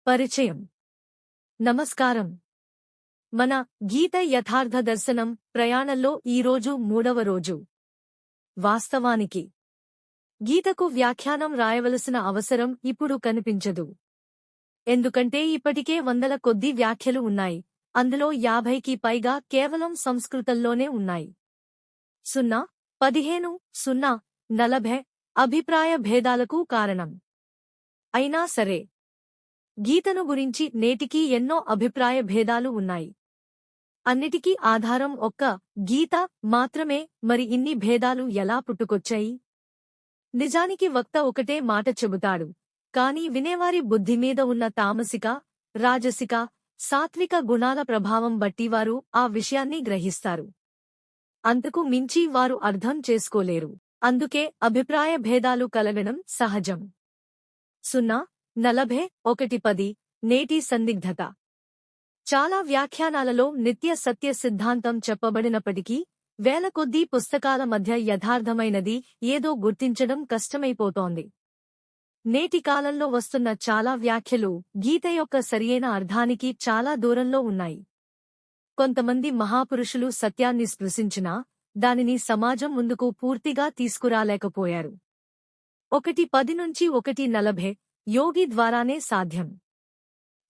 పరిచయం. నమస్కారం. మన గీత యథార్థ దర్శనం ప్రయాణంలో ఈరోజు 3వ రోజు. వాస్తవానికి గీతకు వ్యాఖ్యానం రాయవలసిన అవసరం ఇప్పుడు కనిపించదు. ఎందుకంటే ఇప్పటికే వందల కొద్దీ వ్యాఖ్యలు ఉన్నాయి. అందులో 50కి పైగా కేవలం సంస్కృతంలోనే ఉన్నాయి. 0, 15, 0, 40 అభిప్రాయ భేదాలకు కారణం. అయినా సరే గీతను గురించి నేటికీ ఎన్నో అభిప్రాయ భేదాలు ఉన్నాయి. అన్నిటికీ ఆధారం ఒక్క గీత మాత్రమే. మరి ఇన్ని భేదాలు ఎలా పుట్టుకొచ్చాయి? నిజానికి వక్త ఒకటే మాట చెబుతాడు, కాని వినేవారి బుద్ధిమీద ఉన్న తామసిక, రాజసిక, సాత్విక గుణాల ప్రభావం బట్టి వారు ఆ విషయాన్ని గ్రహిస్తారు. అంతకు మించి వారు అర్థం చేసుకోలేరు. అందుకే అభిప్రాయ భేదాలు కలగడం సహజం. 0, 40, 1, 10 నేటి సందిగ్ధత. చాలా వ్యాఖ్యానాలలో నిత్య సత్య సిద్ధాంతం చెప్పబడినప్పటికీ వేల కొద్దీ పుస్తకాల మధ్య యథార్థమైనది ఏదో గుర్తించడం కష్టమైపోతోంది. నేటి కాలంలో వస్తున్న చాలా వ్యాఖ్యలు గీత యొక్క సరియైన అర్థానికి చాలా దూరంలో ఉన్నాయి. కొంతమంది మహాపురుషులు సత్యాన్ని స్పృశించినా దానిని సమాజం ముందుకు పూర్తిగా తీసుకురాలేకపోయారు. 1:10 నుంచి 1:40 యోగి ద్వారానే సాధ్యం.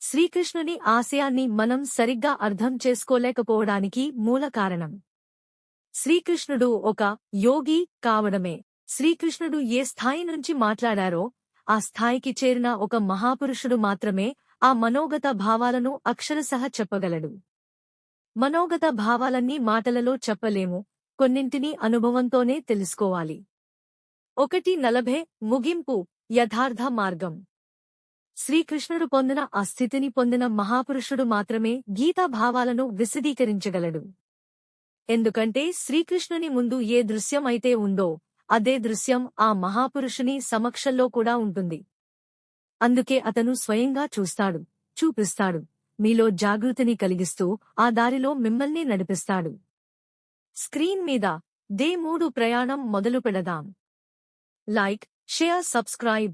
శ్రీకృష్ణుని ఆశయాన్ని మనం సరిగ్గా అర్థం చేసుకోలేకపోవడానికి మూల కారణం శ్రీకృష్ణుడు ఒక యోగి కావడమే. శ్రీకృష్ణుడు ఏ స్థాయి నుంచి మాట్లాడారో ఆ స్థాయికి చేరిన ఒక మహాపురుషుడు మాత్రమే ఆ మనోగత భావాలను అక్షరశః చెప్పగలడు. మనోగత భావాలన్నీ మాటలలో చెప్పలేము, కొన్నింటిని అనుభవంతోనే తెలుసుకోవాలి. 1:40 ముగింపు యథార్థ మార్గం. శ్రీకృష్ణుడు పొందిన ఆ స్థితిని పొందిన మహాపురుషుడు మాత్రమే గీతా భావాలను విశదీకరించగలడు. ఎందుకంటే శ్రీకృష్ణుని ముందు ఏ దృశ్యం అయితే ఉందో అదే దృశ్యం ఆ మహాపురుషుని సమక్షంలో కూడా ఉంటుంది. అందుకే అతను స్వయంగా చూస్తాడు, చూపిస్తాడు, మీలో జాగృతిని కలిగిస్తూ ఆ దారిలో మిమ్మల్ని నడిపిస్తాడు. స్క్రీన్ మీద డే 3 ప్రయాణం మొదలు పెడదాం. Like, share, subscribe.